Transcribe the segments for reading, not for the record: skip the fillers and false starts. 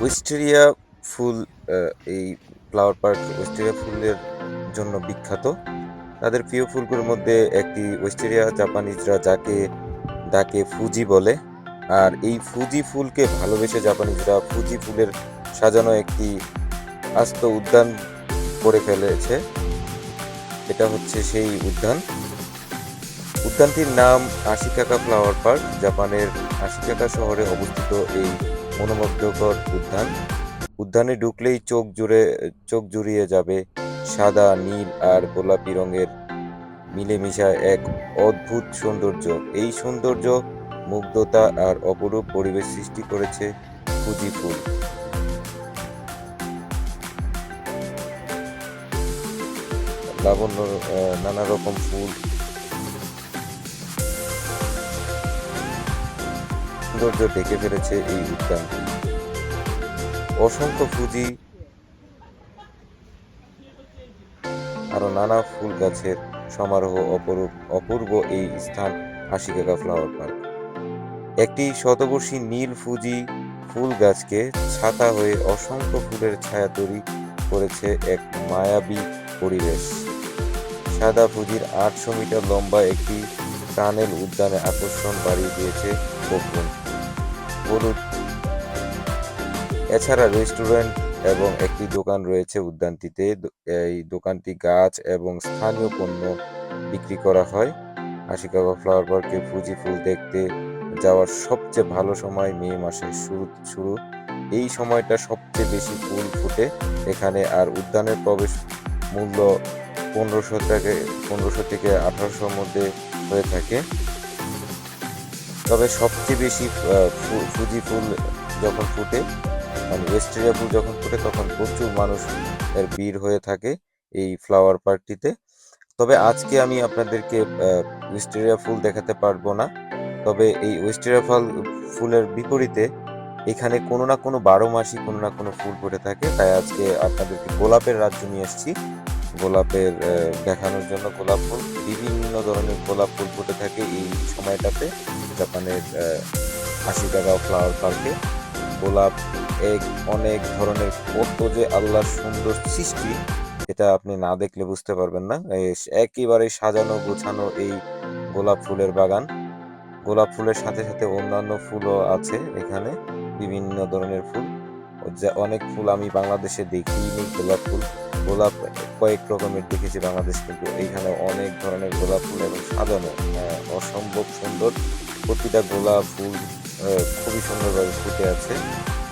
Wisteria ফুল এই flower park wisteria ফুলের জন্য বিখ্যাত। তাদের প্রিয় ফুলগুলোর মধ্যে একটি উইস্টেরিয়া জাপানিজরা যাকে ডাকে ফুজি বলে। আর এই ফুজি ফুলকে ভালোবেসে জাপানিজরা ফুজি ফুলের সাজানো একটি আস্ত উদ্যান করে ফেলেছে। এটা হচ্ছে সেই উদ্যান। উদ্যানটির নাম আশিকাকা ফ্লাওয়ার পার্ক। জাপানের আশিকাকা শহরে অবস্থিত এই মনোমুগ্ধকর উদ্যান। উদ্যানে ঢুকলেই চোখ জুড়িয়ে যাবে সাদা, নীল আর গোলাপি রঙের মিলেমিশা এক অদ্ভুত সৌন্দর্য। এই সৌন্দর্য, মুগ্ধতা আর অপরূপ পরিবেশ সৃষ্টি করেছে ফুজি ফুল। লাবণ্য, নানা রকম ফুল সৌন্দর্য ঢেকে ফেলেছে এই উদ্যানটি। অসংখ্য ফুজি আরো নানা ফুল গাছের সমারোহ অপূর্ব এই স্থান আশিকাকা ফ্লাওয়ার পার্ক। একটি শতবর্ষী নীল ফুজি ফুল গাছকে ছাতা হয়ে অসংখ্য ফুলের ছায়া তৈরি করেছে এক মায়াবী পরিবেশ। সাদা ফুজির 800 মিটার লম্বা একটি টানেল উদ্যানে আকর্ষণ বাড়িয়ে দিয়েছে বহুগুণ। হলুদ এছাড়া রেস্টুরেন্ট এবং একটি দোকান রয়েছে উদ্যানটিতে। এই দোকানটি গাছ এবং স্থানীয় পণ্য বিক্রি করা হয়। আশিকাগা ফ্লাওয়ার পার্কে ফুজি ফুল দেখতে যাওয়ার সবচেয়ে ভালো সময় মে মাসের শুরু। এই সময়টা সবচেয়ে বেশি ফুল ফুটে এখানে। আর উদ্যানের প্রবেশ মূল্য 1500 থেকে 1800 মধ্যে হয়ে থাকে। তবে সবচেয়ে বেশি ফুজি ফুল যখন ফুটে, মানে ওয়েস্টেরিয়া ফুল যখন ফুটে, তখন প্রচুর মানুষ এর ভিড় হয়ে থাকে এই ফ্লাওয়ার পার্কটিতে। তবে আজকে আমি আপনাদেরকে ওয়েস্টেরিয়া ফুল দেখাতে পারবো না। তবে এই ওয়েস্টেরিয়া ফুলের বিপরীতে এখানে কোনো না কোনো 12 মাসই কোনো না কোনো ফুল ফুটে থাকে। তাই আজকে আপনাদেরকে গোলাপের রাজ্য নিয়ে এসেছি গোলাপের দেখানোর জন্য। গোলাপ ফুল, বিভিন্ন ধরনের গোলাপ ফুল ফুটে থাকে এই সময়টাতে জাপানের আশিকাগা ফ্লাওয়ার পার্কে। গোলাপ অনেক ধরনের, কত যে আল্লাহর সুন্দর সৃষ্টি, এটা আপনি না দেখলে বুঝতে পারবেন না। একেবারে সাজানো গোছানো এই গোলাপ ফুলের বাগান। গোলাপ ফুলের সাথে সাথে অন্যান্য ফুলও আছে এখানে, বিভিন্ন ধরনের ফুল। অনেক ফুল আমি বাংলাদেশে দেখিনি। গোলাপ কয়েক রকমের দেখেছি বাংলাদেশ, কিন্তু এইখানে অনেক ধরনের গোলাপ ফুল এবং সাজানো অসম্ভব সুন্দর। প্রতিটা গোলাপ ফুল খুবই সুন্দরভাবে ফুটে আছে।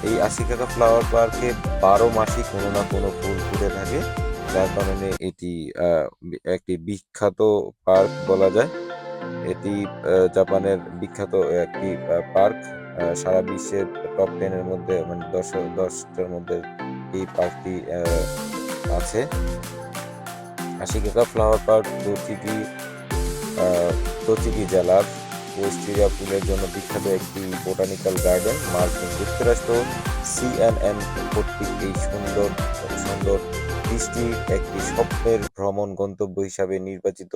এই আশিকাগা ফ্লাওয়ার পার্কে 12 মাসই কোনো না কোনো ফুল ফুটে থাকে, যার কারণে এটি একটি বিখ্যাত পার্ক বলা যায়। এটি জাপানের বিখ্যাত একটি পার্ক। সারা বিশ্বের টপ 10-এর মধ্যে, মানে 10টার মধ্যে এই পার্কটি আছে। আশিকাগা ফ্লাওয়ার পার্ক তোচিকি জেলার ওয়েস্টেরিয়া ফুলের জন্য বিখ্যাত একটি বোটানিক্যাল গার্ডেন। মার্কিন যুক্তরাষ্ট্র CNN কর্তৃক এই সুন্দর সুন্দর দৃষ্টি একটি স্বপ্নের ভ্রমণ গন্তব্য হিসাবে নির্বাচিত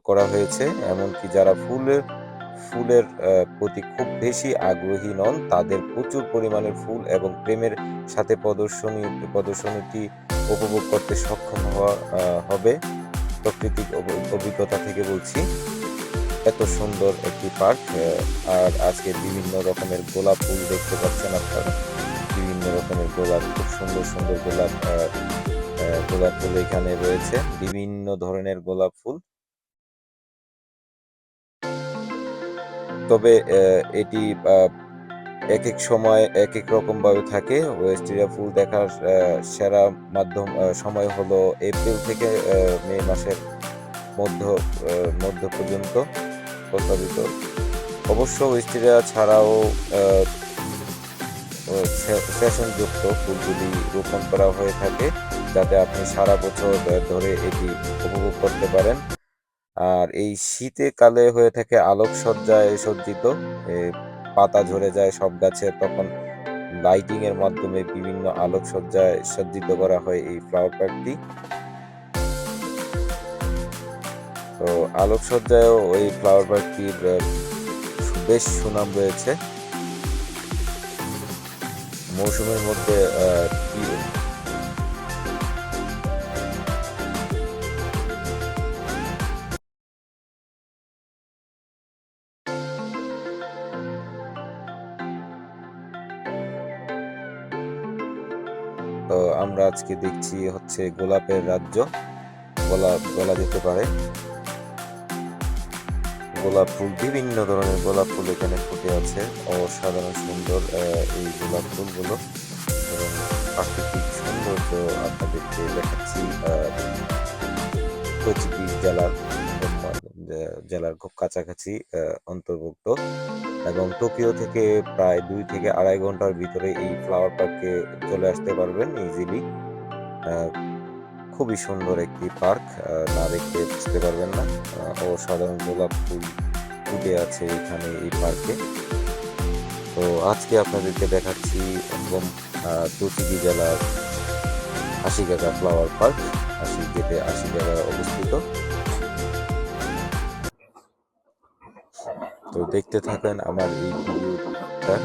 করা হয়েছে। এমনকি যারা ফুলের প্রতি খুব বেশি আগ্রহী নন, তাদের প্রচুর পরিমাণের ফুল এবং প্রেমের সাথে প্রদর্শনীটি উপভোগ করতে সক্ষম হবে। প্রাকৃতিক অভিজ্ঞতা থেকে বলছি, এত সুন্দর একটি পার্ক। আর আজকে বিভিন্ন রকমের গোলাপ ফুল দেখতে পাচ্ছেন আপনারা। বিভিন্ন রকমের গোলাপ, খুব সুন্দর সুন্দর গোলাপ ফুল এখানে রয়েছে, বিভিন্ন ধরনের গোলাপ ফুল। তবে এটি এক এক সময় এক এক রকম ভাবে থাকে। ওয়েস্টেরিয়া ফুল দেখার সেরা সময় হলো এপ্রিল থেকে মে মাসের মধ্য পর্যন্ত প্রস্তাবিত। অবশ্য ওয়েস্টেরিয়া ছাড়াও সেশনযুক্ত ফুলগুলি রোপণ করা হয়ে থাকে, যাতে আপনি সারা বছর ধরে এটি উপভোগ করতে পারেন। আর এই শীতে কালে হয়ে থাকে আলোকসজ্জায় সজ্জিত। পাতা ঝরে যায় সব গাছে, তখন লাইটিং এর মাধ্যমে বিভিন্ন আলোকসজ্জায় সজ্জিত করা হয় এই ফ্লাওয়ার পার্কটি। তো আলোকসজ্জায়ও ওই ফ্লাওয়ার পার্কটির বেশ সুনাম রয়েছে। মৌসুমের মধ্যে তো আমরা আজকে দেখছি হচ্ছে গোলাপের রাজ্য গোলাপ বলা যেতে পারে। গোলাপ ফুল, বিভিন্ন ধরনের গোলাপ ফুল এখানে ফুটে আছে, অসাধারণ সুন্দর এই গোলাপ ফুলগুলো এবং প্রাকৃতিক সৌন্দর্য আপনাদেরকে দেখাচ্ছি কোচবিহার জেলার খুব কাছাকাছি অন্তর্ভুক্ত এবং টোকিও থেকে প্রায় 2 থেকে 2.5 ঘন্টার ভিতরে এই ফ্লাওয়ার পার্কে চলে আসতে পারবেন ইজিলি। খুবই সুন্দর একটি পার্ক, না দেখতে বুঝতে পারবেন না। অসাধারণ গোলাপ ফুল ফুটে আছে এখানে এই পার্কে। তো আজকে আপনাদেরকে দেখাচ্ছি টুচুগি জেলার আশিঘাটা ফ্লাওয়ার পার্ক, আশিঘাটায় অবস্থিত। তো দেখতে থাকেন আমার এই ভিডিওটা।